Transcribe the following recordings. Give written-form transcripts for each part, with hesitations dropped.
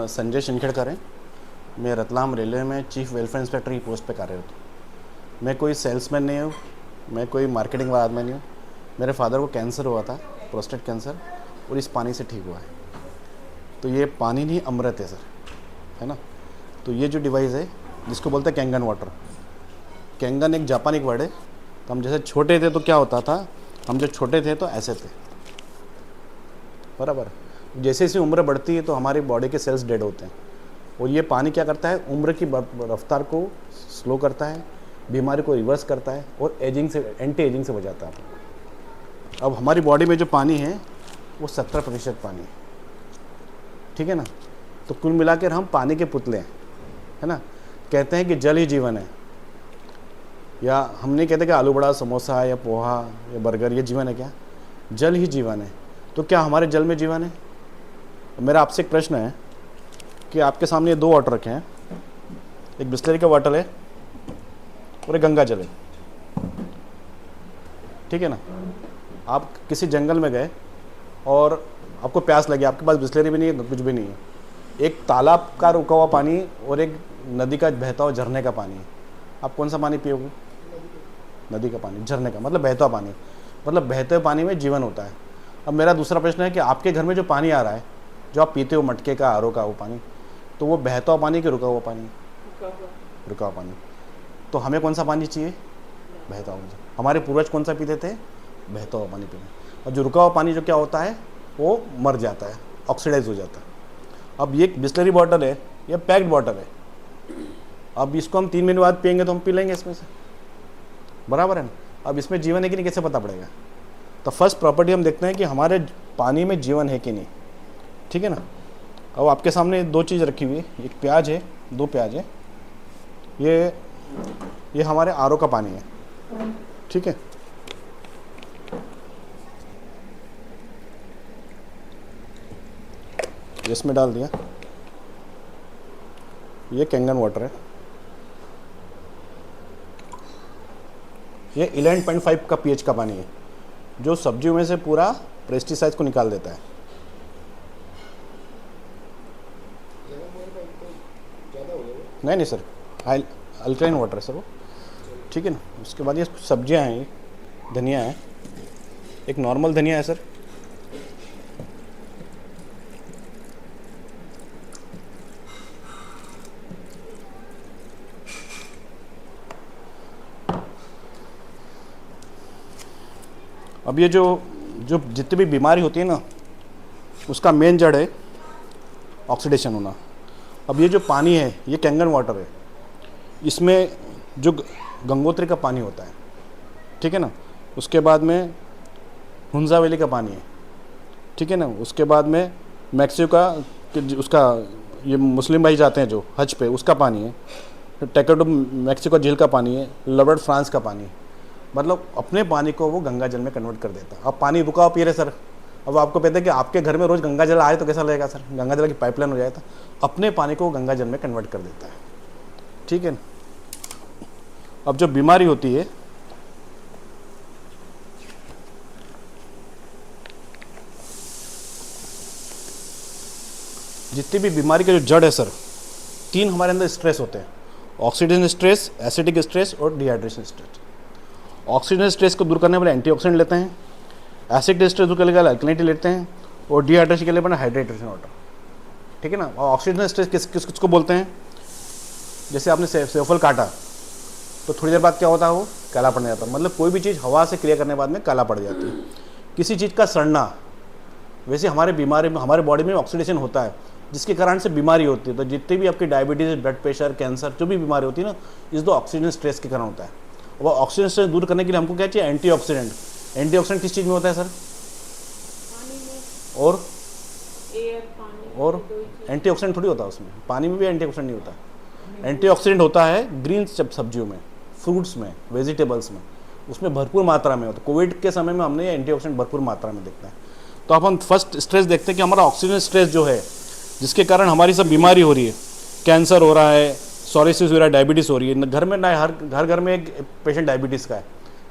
संजय शिंखेड़कर हैं। मैं रतलाम रेलवे में चीफ वेलफेयर इंस्पेक्टर की पोस्ट पे कार्यरत हूँ। मैं कोई सेल्समैन नहीं हूँ, मैं कोई मार्केटिंग वाला आदमी नहीं हूँ। मेरे फादर को कैंसर हुआ था, प्रोस्टेट कैंसर, और इस पानी से ठीक हुआ है। तो ये पानी नहीं अमृत है सर, है ना। तो ये जो डिवाइस है जिसको बोलते हैं कैंगन वाटर, कैंगन एक जापानिक वर्ड है। तो हम जैसे छोटे थे तो क्या होता था, हम जब छोटे थे तो ऐसे थे, बराबर। जैसे जैसे उम्र बढ़ती है तो हमारी बॉडी के सेल्स डेड होते हैं, और ये पानी क्या करता है, उम्र की रफ्तार को स्लो करता है, बीमारी को रिवर्स करता है, और एजिंग से, एंटी एजिंग से बचाता है। अब हमारी बॉडी में जो पानी है वो 70% पानी है, ठीक है ना। तो कुल मिलाकर हम पानी के पुतले हैं, है ना। कहते हैं कि जल ही जीवन है, या हम नहीं कहते कि आलू बड़ा, समोसा या पोहा या बर्गर ये जीवन है, क्या जल ही जीवन है। तो क्या हमारे जल में जीवन है? मेरा आपसे एक प्रश्न है कि आपके सामने ये 2 वाटर रखे हैं, एक बिस्लरी का वाटर है और एक गंगा जल है, ठीक है ना। आप किसी जंगल में गए और आपको प्यास लगी, आपके पास बिस्लरी भी नहीं है, कुछ भी नहीं है, एक तालाब का रुका हुआ पानी और एक नदी का बहता हुआ झरने का पानी है, आप कौन सा पानी पियोगे? नदी का पानी। झरने का मतलब बहता हुआ पानी, मतलब बहते हुए पानी में जीवन होता है। अब मेरा दूसरा प्रश्न है कि आपके घर में जो पानी आ रहा है, जो आप पीते हो मटके का, आरओ का वो पानी, तो वो बहता हुआ पानी कि रुका हुआ पानी? रुका हुआ पानी। तो हमें कौन सा पानी चाहिए? बहता हुआ। हमारे पूर्वज कौन सा पीते थे? बहता हुआ पानी पीते। और जो रुका हुआ पानी जो क्या होता है, वो मर जाता है, ऑक्सीडाइज हो जाता है। अब ये बिस्लरी बॉटल है, ये पैक्ड बॉटल है। अब इसको हम 3 महीने बाद पियेंगे तो हम पी लेंगे इसमें से, बराबर है ना। अब इसमें जीवन है कि नहीं, कैसे पता पड़ेगा? तो फर्स्ट प्रॉपर्टी हम देखते हैं कि हमारे पानी में जीवन है कि नहीं, ठीक है ना। अब आपके सामने 2 चीज़ रखी हुई है, एक प्याज है, 2 प्याज है, ये हमारे आरओ का पानी है, ठीक है। इसमें डाल दिया, ये कैंगन वाटर है, ये 11.5 का pH का पानी है, जो सब्जियों में से पूरा पेस्टिसाइड्स को निकाल देता है। नहीं सर, अल्कलाइन वाटर है सर वो, ठीक है ना। उसके बाद ये सब्जियां हैं, धनिया है, एक नॉर्मल धनिया है सर, अब ये जो जितनी भी बीमारी होती है ना, उसका मेन जड़ है ऑक्सीडेशन होना। अब ये जो पानी है, ये कैंगन वाटर है, इसमें जो गंगोत्री का पानी होता है, ठीक है ना। उसके बाद में हुंजा वैली का पानी है, ठीक है ना। उसके बाद में मैक्सिको का, उसका ये मुस्लिम भाई जाते हैं जो हज पे, उसका पानी है। फिर टेकोडो मैक्सिको झील का पानी है, लबर्ट फ्रांस का पानी है। मतलब अपने पानी को वो गंगा जल में कन्वर्ट कर देता है। अब पानी रुका हुआ पी रहे सर, अब आपको पता है कि आपके घर में रोज़ गंगा जल आए तो कैसा लगेगा सर, गंगा जल की पाइपलाइन हो जाएगा। अपने पानी को गंगा जल में कन्वर्ट कर देता है, ठीक है। अब जो बीमारी होती है, जितनी भी बीमारी के जो जड़ है सर, 3 हमारे अंदर स्ट्रेस होते हैं, ऑक्सीडेशन स्ट्रेस, एसिडिक स्ट्रेस और डिहाइड्रेशन स्ट्रेस। ऑक्सीजन स्ट्रेस को दूर करने वाले एंटीऑक्सीडेंट लेते हैं, एसिड स्ट्रेस दूर करने के लिए अल्कलिनिटी लेते हैं, और डिहाइड्रेशन के लिए बना हाइड्रेटेशन वाटर, ठीक है ना। और ऑक्सीजन स्ट्रेस किसको बोलते हैं? जैसे आपने सेवफल काटा तो थोड़ी देर बाद क्या होता है, वो काला पड़ने जाता है। मतलब कोई भी चीज़ हवा से क्रिया करने के बाद में काला पड़ जाती है। किसी चीज़ का सड़ना, वैसे हमारे बीमारी में, हमारे बॉडी में ऑक्सीडेशन होता है, जिसके कारण से बीमारी होती है। तो जितनी भी आपकी डायबिटीज़, ब्लड प्रेशर, कैंसर, जो भी बीमारी होती है ना, इस दो ऑक्सीजन स्ट्रेस के कारण होता है। वो ऑक्सीजन स्ट्रेस दूर करने के लिए हमको क्या चाहिए? एंटीऑक्सीडेंट। एंटीऑक्सीडेंट किस चीज़ में होता है सर? पानी में। और एयर, पानी और एंटीऑक्सीडेंट थोड़ी होता है उसमें, पानी में भी एंटीऑक्सीडेंट नहीं होता। एंटीऑक्सीडेंट होता है ग्रीन सब्जियों में, फ्रूट्स में, वेजिटेबल्स में, उसमें भरपूर मात्रा में होता है। कोविड के समय में हमने ये एंटीऑक्सीडेंट भरपूर मात्रा में देखते हैं। तो अब हम फर्स्ट स्ट्रेस देखते हैं कि हमारा ऑक्सीजन स्ट्रेस जो है, जिसके कारण हमारी सब बीमारी हो रही है, कैंसर हो रहा है, सोरियासिस हो रहा है, डायबिटीज़ हो रही है। घर में ना हर घर में एक पेशेंट डायबिटीज़ का है।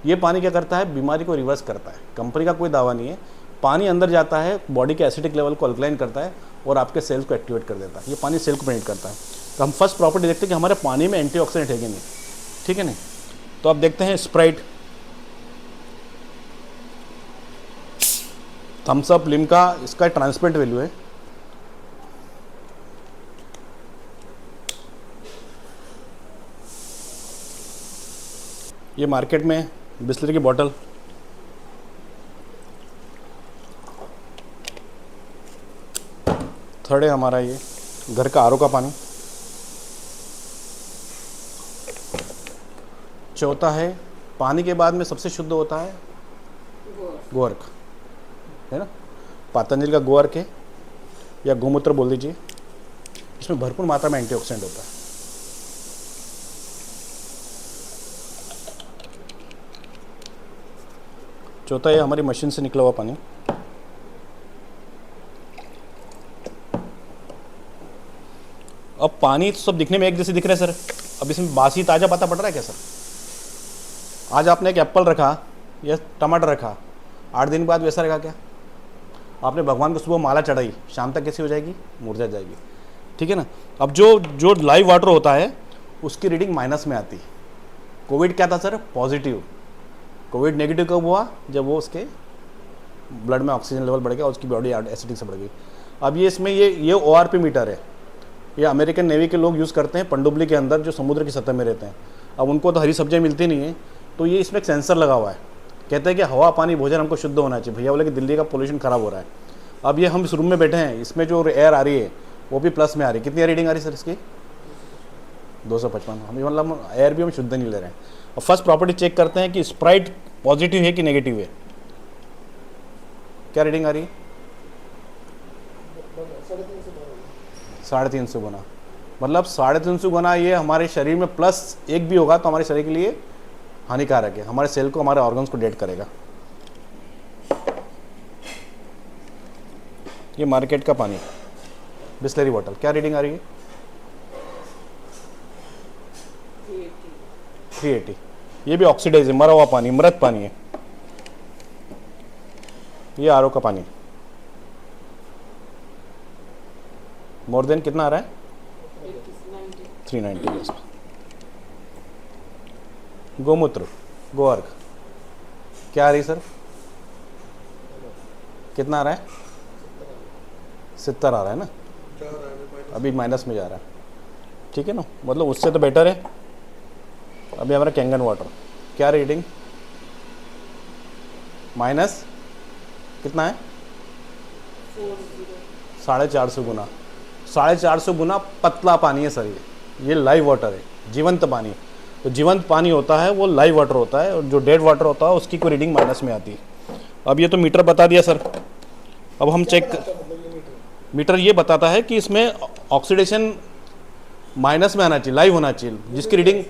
ये पानी क्या करता है? बीमारी को रिवर्स करता है। कंपनी का कोई दावा नहीं है, पानी अंदर जाता है, बॉडी के एसिडिक लेवल को अल्कलाइन करता है और आपके सेल्स को एक्टिवेट कर देता है। ये पानी सेल को पेनिट करता है। तो हम फर्स्ट प्रॉपर्टी देखते हैं कि हमारे पानी में एंटीऑक्सीडेंट है कि नहीं, ठीक है नहीं। तो अब देखते हैं स्प्राइट, थम्स अप, लिम्का, इसका ट्रांसपेरेंट वैल्यू है। ये मार्केट में बिस्लरी की बोतल, थर्ड है हमारा ये घर का आरओ का पानी, चौथा है पानी के बाद में सबसे शुद्ध होता है गोवर्क, है ना, पतंजलि का गोवर्क है या गोमूत्र बोल दीजिए। इसमें भरपूर मात्रा में एंटीऑक्सीडेंट होता है। चौथा है हमारी मशीन से निकला हुआ पानी, अब पानी तो सब दिखने में एक जैसे दिख रहे हैं सर। अब इसमें बासी ताज़ा पता पड़ रहा है क्या सर? आज आपने एक एप्पल रखा या टमाटर रखा, 8 दिन बाद वैसा रहेगा क्या? आपने भगवान को सुबह माला चढ़ाई, शाम तक कैसी हो जाएगी? मुरझा जाएगी, ठीक है ना। अब जो लाइव वाटर होता है उसकी रीडिंग माइनस में आती है। कोविड क्या था सर? पॉजिटिव। कोविड नेगेटिव कब हुआ? जब वो उसके ब्लड में ऑक्सीजन लेवल बढ़ गया और उसकी बॉडी एसिडिक से बढ़ गई। अब ये इसमें ये ORP मीटर है, ये अमेरिकन नेवी के लोग यूज़ करते हैं पनडुब्बी के अंदर जो समुद्र की सतह में रहते हैं। अब उनको तो हरी सब्जियां मिलती नहीं है, तो ये इसमें एक सेंसर लगा हुआ है। कहते हैं कि हवा, पानी, भोजन हमको शुद्ध होना चाहिए। भैया बोले कि दिल्ली का पोल्यूशन ख़राब हो रहा है। अब ये हम इस रूम में बैठे हैं, इसमें जो एयर आ रही है वो भी प्लस में आ रही है। कितनी रीडिंग आ रही है सर इसकी? 255। हम मतलब एयर भी हम शुद्ध नहीं ले रहे हैं। और फर्स्ट प्रॉपर्टी चेक करते हैं कि स्प्राइट पॉजिटिव है कि नेगेटिव है। क्या रीडिंग आ रही है? 350 गुना। मतलब 350 गुना ये हमारे शरीर में +1 भी होगा तो हमारे शरीर के लिए हानिकारक है, हमारे सेल को, हमारे ऑर्गन्स को डेड करेगा। ये मार्केट का पानी, बिस्लरी बॉटल, क्या रीडिंग आ रही है? 380। ये भी ऑक्सीडाइज है, मरा हुआ पानी, मृत पानी है। ये आरओ का पानी, मोर देन कितना आ रहा है? 390। गोमूत्र, गोवर्क, क्या आ रही सर? कितना आ रहा है? 70 आ रहा है ना, अभी माइनस में जा रहा है, ठीक है ना। मतलब उससे तो बेटर है। अभी हमारा कैंगन वाटर, क्या रीडिंग? माइनस कितना है? 450 गुना। 450 गुना पतला पानी है सर ये लाइव वाटर है, जीवंत पानी। तो जीवंत पानी होता है वो लाइव वाटर होता है, और जो डेड वाटर होता है उसकी कोई रीडिंग माइनस में आती है। अब ये तो मीटर बता दिया सर। अब हम चेक, मीटर ये बताता है कि इसमें ऑक्सीडेशन माइनस में आना चाहिए, लाइव होना चाहिए, जिसकी reading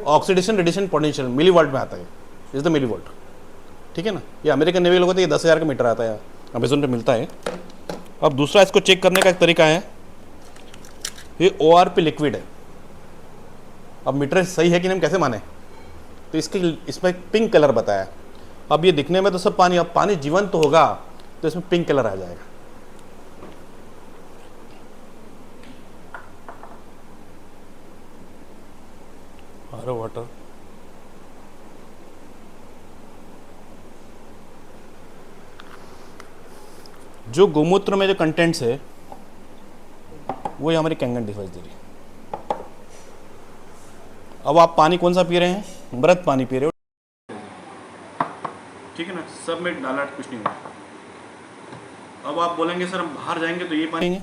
oxidation radiation potential millivolt में आता है। इज द मिलीवोल्ट, ठीक है ना। ये अमेरिकन नेवी लोगों को ये 10,000 का मीटर आता है, अमेजोन पे मिलता है। अब दूसरा इसको चेक करने का एक तरीका है, ये ORP लिक्विड है। अब मीटर सही है कि नहीं हम कैसे माने? तो इसमें पिंक कलर बताया। अब ये दिखने में तो सब पानी, अब पानी जीवंत तो होगा तो इसमें पिंक कलर आ जाएगा। आरओ वाटर, जो गोमूत्र में जो कंटेंट्स है वो ये हमारी कैंगन डिवाइस दे रही है। अब आप पानी कौन सा पी रहे हैं? मृत पानी पी रहे हो, ठीक है ना। सब में डाला कुछ नहीं हुआ। अब आप बोलेंगे सर हम बाहर जाएंगे तो ये पानी पिएंगे,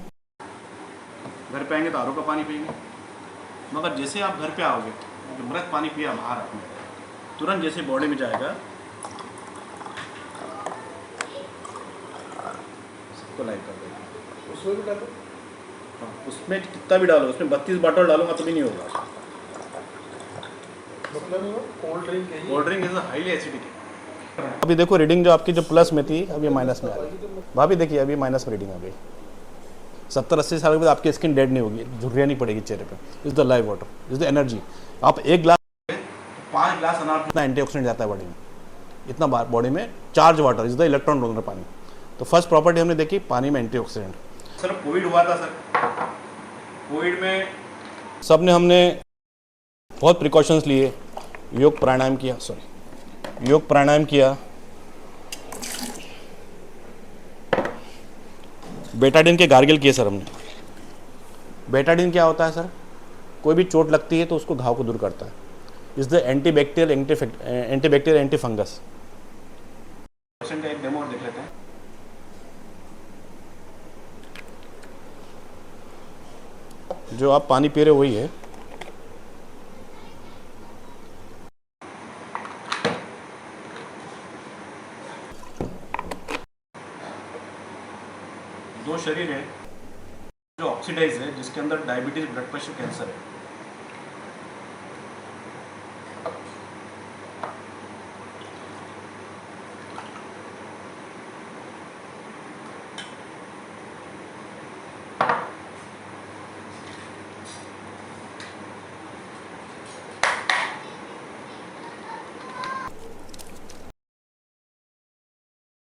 घर पे आएंगे तो आरओ का पानी पिएंगे। मगर जैसे आप घर पे आओगे तो मृत पानी पिया बाहर आपने, तुरंत जैसे बॉडी में जाएगा सबको लाइव कर देगा। उसमें भी डालो, हाँ उसमें कितना भी डालो, उसमें 32 बॉटल डालूंगा तो भी नहीं होगा। मतलब cold drink is highly acidic है। अभी देखो रीडिंग जो आपकी जो प्लस में थी अभी माइनस में आ गई। भाभी देखिए अभी माइनस में रीडिंग आ गई। 70-80 साल के बाद आपकी स्किन डेड नहीं होगी, झुर्रियाँ नहीं पड़ेगी चेहरे पे। Is the live water, is the energy. आप 1 ग्लास 5 ग्लास अनार कितना एंटीऑक्सीडेंट जाता है बॉडी में, इतना बॉडी में charge water is the electron donor पानी। तो फर्स्ट प्रॉपर्टी हमने देखी पानी में एंटीऑक्सीडेंट। सर कोविड हुआ था सर, कोविड में सब ने हमने बहुत प्रिकॉशंस लिए, योग प्राणायाम किया, योग प्राणायाम किया, बेटाडिन के गार्गिल किए सर हमने। बेटाडिन क्या होता है सर? कोई भी चोट लगती है तो उसको घाव को दूर करता है। Is the antibacterial anti fungus. Patient का एक डेमो देख लेते हैं। जो आप पानी पी रहे हो वही है। दो शरीर है जो ऑक्सीडाइज है, जिसके अंदर डायबिटीज, ब्लड प्रेशर, कैंसर है।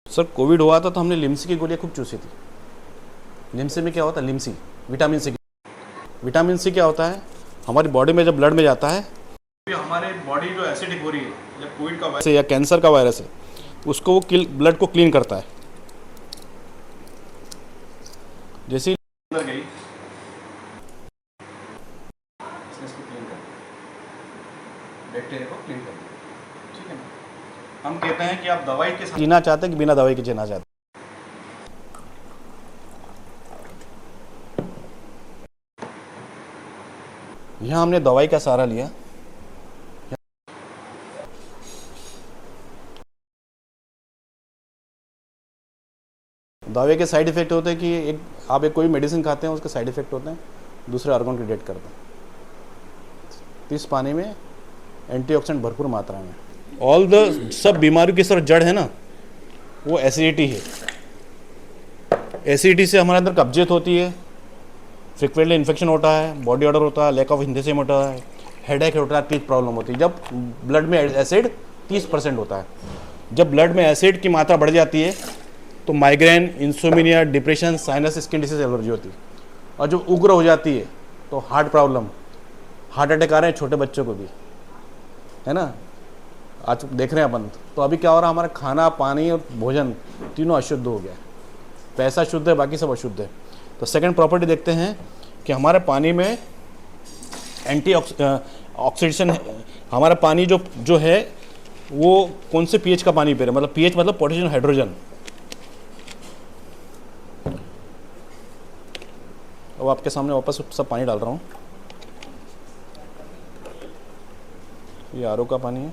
सर कोविड हुआ था तो हमने लिम्सी की गोलियां खूब चूसी थी। लिम्सी में क्या होता है? Limcee vitamin C. Vitamin C क्या होता है? हमारी बॉडी में जब ब्लड में जाता है, हमारे बॉडी जो एसिडिक हो रही है, जब कोविड का वायरस या कैंसर का वायरस है, उसको वो ब्लड को क्लीन करता है। जैसे ही अंदर गई, इसको क्लीन कर, बैक्टीरिया को क्लीन कर, ठीक है ना। हम कहते हैं कि आप दवाई के साथ जीना चाहते हैं कि बिना दवाई के जीना चाहते हैं। यहाँ हमने दवाई का सहारा लिया। दवाई के साइड इफेक्ट होते हैं कि आप कोई मेडिसिन खाते हैं, उसके साइड इफेक्ट होते हैं, दूसरे ऑर्गन को डेट करते हैं। इस पानी में एंटीऑक्सीडेंट भरपूर मात्रा में। ऑल द सब बीमारियों की सर जड़ है ना, वो एसिडिटी है। एसिडिटी से हमारे अंदर कब्जियत होती है, फ्रिक्वेंटली इन्फेक्शन होता है, बॉडी ऑर्डर होता है, लैक ऑफ हिंदेसिम होता है, हेडेक होता है, टीथ प्रॉब्लम होती है। जब ब्लड में एसिड 30% होता है, जब ब्लड में एसिड की मात्रा बढ़ जाती है तो migraine, insomnia, depression, sinus, skin disease, allergy होती है। और जब उग्र हो जाती है तो हार्ट प्रॉब्लम, हार्ट अटैक आ रहे हैं छोटे बच्चों को भी, है ना। आज देख रहे हैं अपन। तो अभी क्या हो रहा है, हमारा खाना, पानी और भोजन तीनों अशुद्ध हो गया। पैसा शुद्ध है, बाकी सब अशुद्ध है। तो सेकंड प्रॉपर्टी देखते हैं कि हमारे पानी में ऑक्सीडेशन है। हमारा पानी जो है वो कौन से पीएच का पानी पी रहे हैं, मतलब पीएच मतलब पोटेशियम हाइड्रोजन। अब आपके सामने वापस सब पानी डाल रहा हूँ। ये आरओ का पानी है।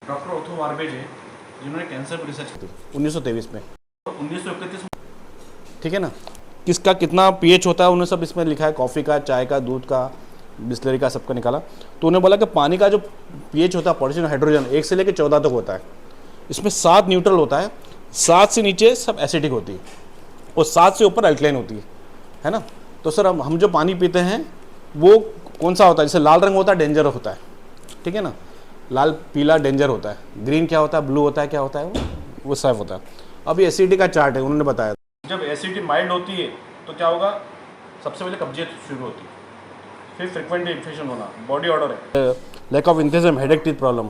डॉक्टर ओथो वार्बेज है, जिन्होंने कैंसर पर रिसर्च की 1923 में, 1931 में, ठीक है ना। किसका कितना पीएच होता है उन्होंने सब इसमें लिखा है, कॉफ़ी का, चाय का, दूध का, बिस्लरी का, सबका निकाला। तो उन्होंने बोला कि पानी का जो पीएच होता है, पोटेशियम हाइड्रोजन 1 से लेकर 14 तक होता है। इसमें 7 न्यूट्रल होता है, 7 से नीचे सब एसिडिक होती है और 7 से ऊपर अल्कलाइन होती है ना। तो सर हम जो पानी पीते हैं वो कौन सा होता है? जैसे लाल रंग होता है, डेंजर होता है, ठीक है ना। लाल पीला डेंजर होता है, ग्रीन क्या होता है, ब्लू होता है, क्या होता है वो सेफ होता है। अब ये एसिडिटी का चार्ट है, उन्होंने बताया। जब एसिडिटी माइल्ड होती है तो क्या होगा? सबसे पहले कब्जियत शुरू होती है, फिर फ्रिक्वेंटली इन्फेक्शन होना, बॉडी ऑर्डर है, lack of enthusiasm, headache, teeth problem.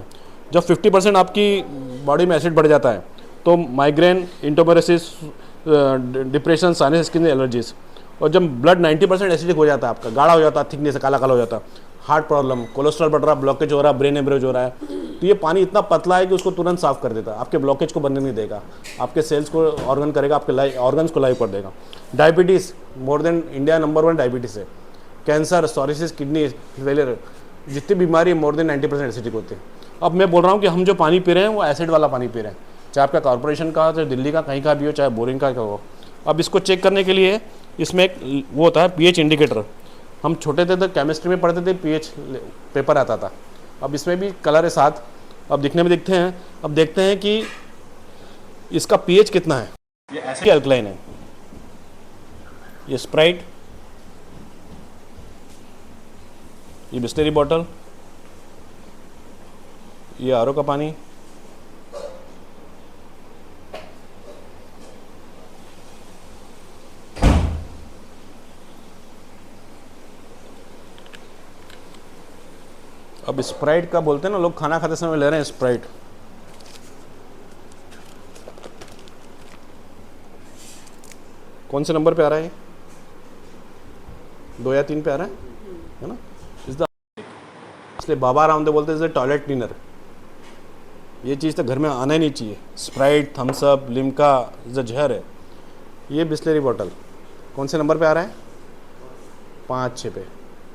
जब 50% आपकी बॉडी में एसिड बढ़ जाता है तो migraine, endometriosis, depression, sinus, skin allergies. और जब ब्लड 90% एसिडिक हो जाता है, आपका गाढ़ा हो जाता है, थिकनेस काला काला हो जाता है, हार्ट प्रॉब्लम, कोलेस्ट्रॉल बढ़ रहा, ब्लॉकेज हो रहा, ब्रेन एमरेज हो रहा है, तो ये पानी इतना पतला है कि उसको तुरंत साफ कर देता है, आपके ब्लॉकेज को बनने नहीं देगा, आपके सेल्स को ऑर्गन करेगा, आपके ऑर्गन्स को लाइव कर देगा। Diabetes, more than India number 1 diabetes है। कैंसर, सोरिसिस, किडनी फेलियर, जितनी बीमारी है मोर देन 90% एसिडिक होते हैं। अब मैं बोल रहा हूँ कि हम जो पानी पी रहे हैं वो एसिड वाला पानी पी रहे हैं, चाहे आपका कॉर्पोरेशन का, चाहे दिल्ली का, कहीं का भी हो, चाहे बोरिंग का हो। अब इसको चेक करने के लिए इसमें एक वो होता है पीएच इंडिकेटर। हम छोटे थे तो केमिस्ट्री में पढ़ते थे, पीएच पेपर आता था। अब इसमें भी कलर है 7, अब दिखने में दिखते हैं। अब देखते हैं कि इसका पीएच कितना है। ये एसिड अल्कलाइन है, ये स्प्राइट, ये बिस्लरी बॉटल, ये आरओ का पानी, अब स्प्राइट का बोलते हैं ना लोग, खाना खाते समय ले रहे हैं स्प्राइट। कौन से नंबर पे आ रहा है ये? 2 या 3 पे आ रहा है ना? इसलिए बाबा रामदेव बोलते हैं टॉयलेट क्लीनर। ये चीज़ तो घर में आना ही नहीं चाहिए। स्प्राइट, थम्स अप, लिम्का जो जहर है। ये बिस्लरी बॉटल कौन से नंबर पे आ रहा है? 5-6 पे।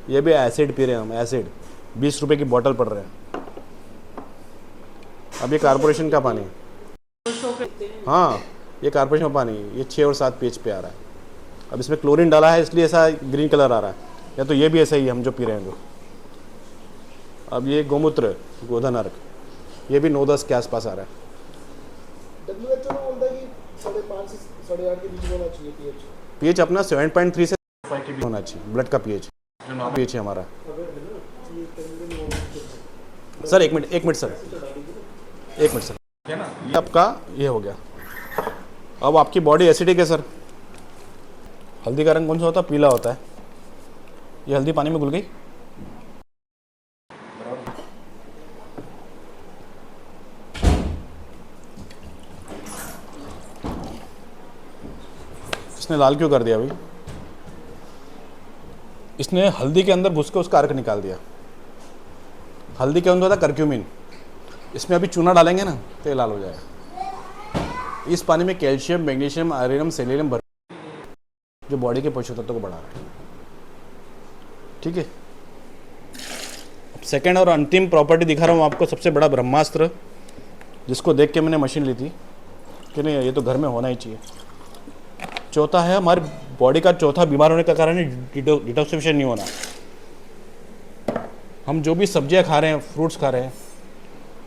ये भी एसिड पी रहे हैं हम, एसिड 20 रुपए की बोतल पड़ रहे हैं। अब ये कारपोरेशन का पानी, हाँ ये कारपोरेशन का पानी, ये 6 और 7 पेज पे आ रहा है। अब इसमें क्लोरीन डाला है इसलिए ऐसा ग्रीन कलर आ रहा है, या तो ये भी ऐसा ही है हम जो पी रहे हैं जो। अब ये गोमूत्र, गोधन अर्क, ये भी 9-10 के आसपास आ रहा है। WHO में बोलता है कि 5.5 से 8.5 के बीच में होना चाहिए पीएच। पीएच अपना 7.3 से 5 के बीच होना चाहिए, ब्लड का पीएच जो पीएच है हमारा। सर एक मिनट सर, एक मिनट सर, ये आपका ये हो गया। अब आपकी बॉडी एसिडिक है सर। हल्दी का रंग कौन सा होता है? पीला होता है। ये हल्दी पानी में घुल गई। इसने लाल क्यों कर दिया भाई? इसने हल्दी के अंदर घुस के उसका अर्क निकाल दिया। हल्दी के अंदर होता करक्यूमिन, इसमें अभी चूना डालेंगे ना तो ये लाल हो जाएगा। इस पानी में कैल्शियम, मैग्नीशियम, आयरन, सेलेनियम भर जो बॉडी के पोषक तत्वों को बढ़ा रहा है। ठीक है, अब सेकेंड और अंतिम प्रॉपर्टी दिखा रहा हूँ आपको, सबसे बड़ा ब्रह्मास्त्र, जिसको देख के मैंने मशीन ली थी कि नहीं ये तो घर में होना ही चाहिए। चौथा है हमारी बॉडी का चौथा बीमार होने का कारण है डिटॉक्सिफिकेशन नहीं होना। हम जो भी सब्जियां खा रहे हैं, फ्रूट्स खा रहे हैं,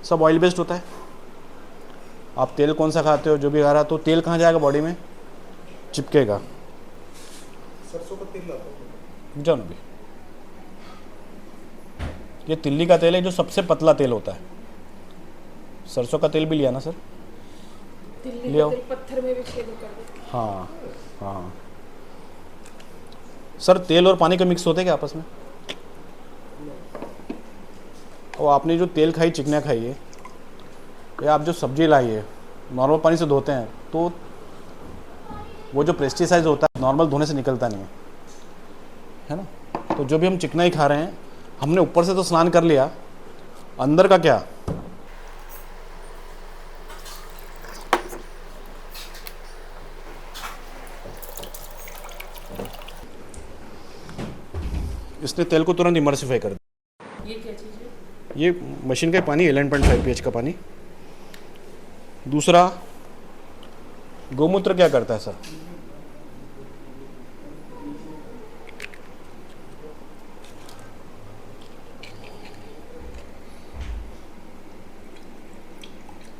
सब ऑयल बेस्ड होता है। आप तेल कौन सा खाते हो, जो भी खा रहा है, तो तेल कहाँ जाएगा? बॉडी में चिपकेगा। सरसों का तेल लाता हूं। जानो भी, ये तिल्ली का तेल है जो सबसे पतला तेल होता है। सरसों का तेल भी लिया ना सर? दिल्ली ले आओ। का तेल पत्थर में भी छेद कर दे। हाँ हाँ सर, तेल और पानी का मिक्स होते हैं क्या आपस में? और आपने जो तेल खाई, चिकना खाई है, या आप जो सब्जी लाई है, नॉर्मल पानी से धोते हैं तो वो जो पेस्टिसाइड होता है नॉर्मल धोने से निकलता नहीं है ना? तो जो भी हम चिकनाई खा रहे हैं, हमने ऊपर से तो स्नान कर लिया, अंदर का क्या? इसने तेल को तुरंत इमर्सिफाई कर दिया। ये क्या चीज़ है? ये मशीन का पानी 11.5 pH का पानी। दूसरा, गोमूत्र क्या करता है सर?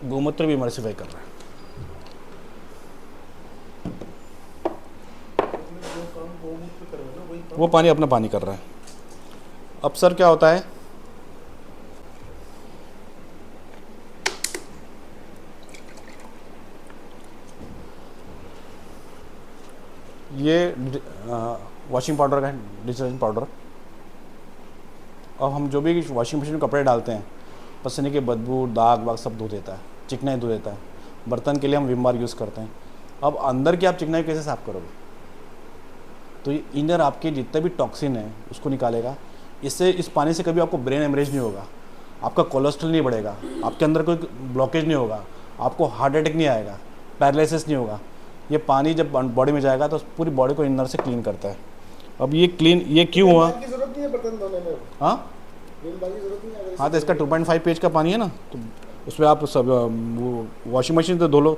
गोमूत्र भी इमर्सिफाई कर रहा है। जो काम गोमूत्र कर रहे हो ना वही काम वो पानी अपना पानी कर रहा है। अब सर क्या होता है, ये वॉशिंग पाउडर का है, डिटर्जेंट पाउडर। अब हम जो भी वॉशिंग मशीन में कपड़े डालते हैं, पसीने की बदबू, दाग वाग सब धो देता है, चिकनाई धो देता है। बर्तन के लिए हम विम बार यूज़ करते हैं। अब अंदर की आप चिकनाई कैसे साफ़ करोगे? तो ये इनर आपके जितने भी टॉक्सिन है उसको निकालेगा। इससे इस पानी से कभी आपको ब्रेन हेमरेज नहीं होगा, आपका कोलेस्ट्रॉल नहीं बढ़ेगा, आपके अंदर कोई ब्लॉकेज नहीं होगा, आपको हार्ट अटैक नहीं आएगा, पैरालिसिस नहीं होगा। ये पानी जब बॉडी में जाएगा तो पूरी बॉडी को इनर से क्लीन करता है। अब ये क्लीन ये क्यों हुआ? की जरूरत नहीं है बर्तन धोने में। हाँ विम बार की जरूरत नहीं है अगर हाँ, तो इसका 2.5 पेज का पानी है ना, तो उसमें आप सब वो वॉशिंग मशीन से धो लो।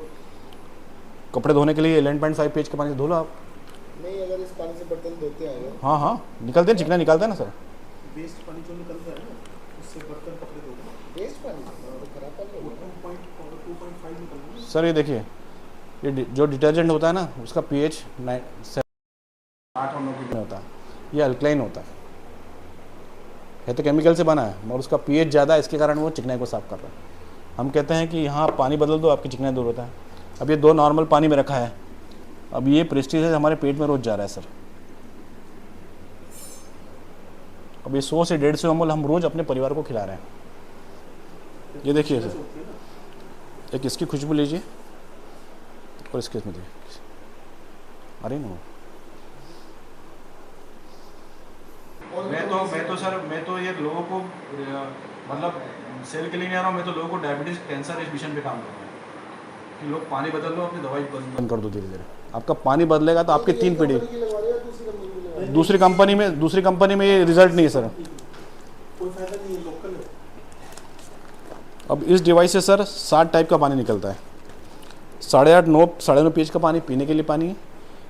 कपड़े धोने के लिए 11.5 पेज का पानी से धो लो आप। नहीं, अगर इस पानी से बर्तन धोते हैं अगर हाँ हाँ, निकलते हैं, चिकना निकलता है ना सर। वेस्ट पानी जो निकलता है ना उससे बर्तन कपड़े धोते हैं। वेस्ट पानी तो खराब पानी होगा। 2.5 निकलता है। सर ये देखिए, ये जो डिटर्जेंट होता है ना उसका pH 8 और 9 में होता है, ये अल्कलाइन होता है। है तो केमिकल से बना है, मगर उसका pH ज़्यादा है, इसके कारण वो चिकनाई को साफ़ कर रहा है। हम कहते हैं कि यहाँ पानी बदल दो, आपकी चिकनाई दूर होता है। अब ये 2 नॉर्मल पानी में रखा है, अब ये प्रेस्टीज हमारे पेट में रोज जा रहा है सर। अब ये 100 से 150 ml हम रोज़ अपने परिवार को खिला रहे हैं। ये देखिए सर, एक इसकी खुशबू लीजिए और इसके इसमें देखिए, अरे ना मैं तो ये लोगों को मतलब सेल के लिए नहीं आ रहा हूँ, मैं तो लोगों को डायबिटीज़ कैंसर इस मिशन पे काम कर रहा हूँ कि लोग पानी बदल लो, अपनी दवाई बंद कर दो धीरे धीरे। आपका पानी बदलेगा तो आपकी 3 पीढ़ी। दूसरी कंपनी में ये रिजल्ट नहीं है सर। कोई फायदा नहीं है, लोकल है। अब इस डिवाइस से सर 7 टाइप का पानी निकलता है। 8.5 साढ़े 9 pH का पानी पीने के लिए पानी है।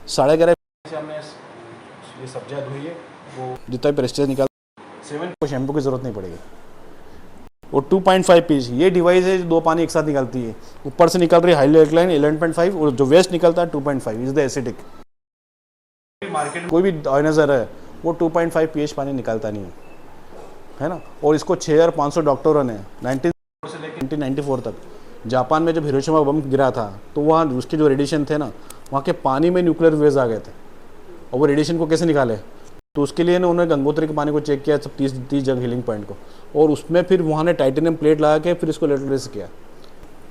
11.5 से हमने ये सब्जियाँ धोई है, वो जितना भी प्रेस्टीज निकाल 7 को शैम्पू की ज़रूरत नहीं पड़ेगी। और 2.5 pH ये डिवाइस है जो 2 पानी एक साथ निकालती है। ऊपर से निकल रही है हाईली एल्कलाइन 11.5 और जो वेस्ट निकलता है 2.5 इज द एसिडिक। मार्केट कोई भी ऑर्गेनाइजर है वो 2.5 pH पानी निकालता नहीं है ना। और इसको 6500 डॉक्टरों ने 1994 तक, जापान में जब हिरोशिमा बम गिरा था तो वहाँ उसके जो रेडिएशन थे ना, वहाँ के पानी में न्यूक्लियर वेव्स आ गए थे। और वो रेडिएशन को कैसे निकाले, तो उसके लिए ना उन्होंने गंगोत्री के पानी को चेक किया, सब 30 जगह हीलिंग पॉइंट को, और उसमें फिर वहाँ ने टाइटेनियम प्लेट लगा के फिर इसको इलेक्ट्रोलाइज किया।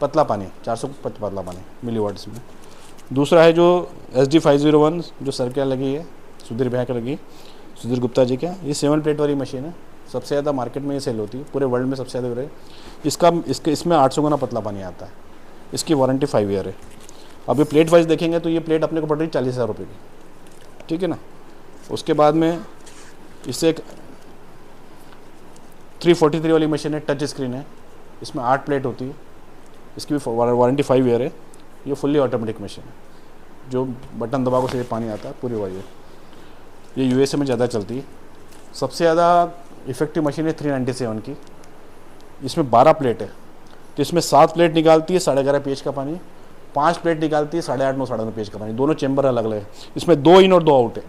पतला पानी 400 पतला पानी मिलीवाट्स में। दूसरा है जो SD501 जो सर क्या लगी है, सुधीर भैया का लगी, सुधीर गुप्ता जी का, ये 7 प्लेट वाली मशीन है। सबसे ज़्यादा मार्केट में ये सेल होती है, पूरे वर्ल्ड में सबसे ज़्यादा रहे। इसमें 800 गुना पतला पानी आता है। इसकी वारंटी 5 ईयर है। अब ये प्लेट वाइज देखेंगे तो ये प्लेट अपने को पड़ रही 40,000 रुपये की, ठीक है ना। उसके बाद में इससे एक 343 वाली मशीन है, टच स्क्रीन है, इसमें 8 प्लेट होती है। इसकी भी वारंटी 5 ईयर है। ये फुल्ली ऑटोमेटिक मशीन है, जो बटन दबा को सीधे पानी आता है पूरी वायर। ये USA में ज़्यादा चलती है। सबसे ज़्यादा इफेक्टिव मशीन है 397 की। इसमें 12 प्लेट है, तो इसमें 7 प्लेट निकालती है 11.5 pH का पानी, 5 प्लेट निकालती है 8.5 साढ़े 9 pH का पानी। दोनों चैम्बर अलग अलग है। इसमें 2 इन और 2 आउट है।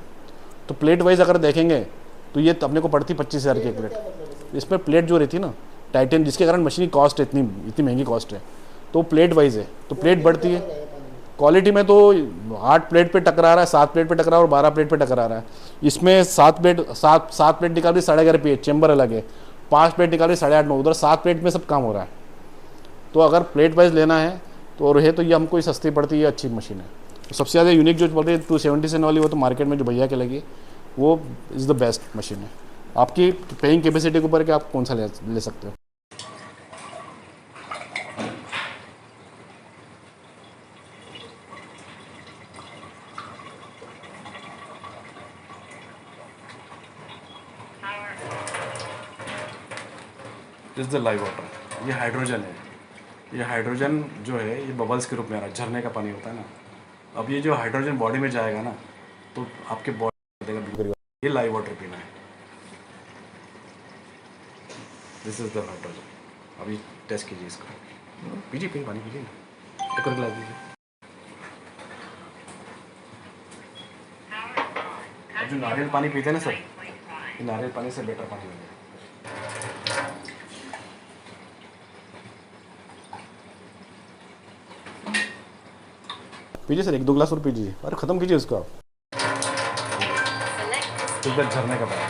तो प्लेट वाइज अगर देखेंगे तो ये अपने को पड़ती 25,000 की एक प्लेट। इस पर प्लेट जो रहती है ना टाइटन, जिसके कारण मशीन की कॉस्ट है इतनी महंगी कॉस्ट है, तो प्लेट वाइज है, तो प्लेट बढ़ती है। क्वालिटी में तो 8 प्लेट पे टकरा रहा है, 7 प्लेट पे टकरा और 12 प्लेट पे टकरा रहा है। इसमें 7 प्लेट निकाल रही 11.5 pH, चैम्बर अलग है। 5 प्लेट निकाल रही 8.5, उधर 7 प्लेट में सब काम हो रहा है। तो अगर प्लेट वाइज लेना है तो और है तो ये हमको सस्ती पड़ती है, अच्छी मशीन है। तो सबसे ज़्यादा यूनिक जो पड़ती है 277 वाली, वो तो मार्केट में जो भैया के लगी वो इज़ द बेस्ट मशीन है। आपकी पेइंग कैपेसिटी के ऊपर कि आप कौन सा ले सकते हो। दिस द लाइव वाटर, ये हाइड्रोजन है। ये हाइड्रोजन जो है ये बबल्स के रूप में आ रहा है, झरने का पानी होता है ना। अब ये जो हाइड्रोजन बॉडी में जाएगा ना तो आपके बॉडी देगा। ये लाइव वाटर पीना है। This is the hydrogen. अभी टेस्ट कीजिए इसको, पीजिए पानी पीजिए ना, एक और गिलास दीजिए। अब जो नारियल पानी पीते हैं ना सर, ये नारियल पानी से बेटर पानी है। पीजिए सर, 1-2 गिलास और पीजिए। अरे ख़त्म कीजिए उसको आप। इधर झरने का पानी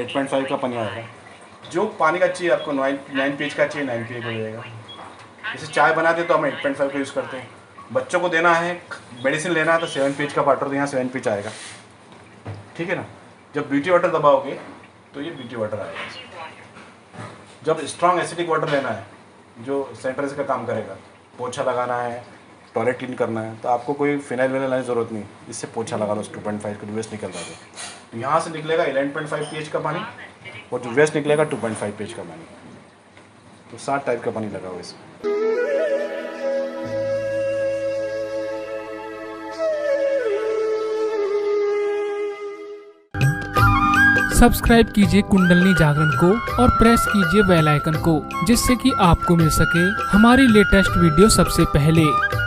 8.5 का पानी आएगा। जो पानी का चाहिए आपको 9 pH का चाहिए 9 pH हो जाएगा। जैसे चाय बनाते तो हम 8.5 का यूज़ करते हैं। बच्चों को देना है, मेडिसिन लेना है तो 7 pH का वाटर, तो यहाँ 7 pH आएगा, ठीक है ना। जब ब्यूटी वाटर दबाओगे तो ये ब्यूटी वाटर आएगा। जब स्ट्रॉन्ग एसिडिक वाटर लेना है जो सैनिटाइजर का काम करेगा, पोछा लगाना है, टॉयलेट क्लीन करना है, तो आपको कोई फिनाइल विनाइल लाने की ज़रूरत नहीं, इससे पोछा लगा लो। 2.5 का वेस्ट निकल रहा है तो यहाँ से निकलेगा 11.5 pH का पानी और जो वेस्ट निकलेगा 2.5 pH का पानी। तो 7 टाइप का पानी लगा हुआ इसमें। सब्सक्राइब कीजिए कुंडलनी जागरण को और प्रेस कीजिए बेल आइकन को, जिससे कि आपको मिल सके हमारी लेटेस्ट वीडियो सबसे पहले।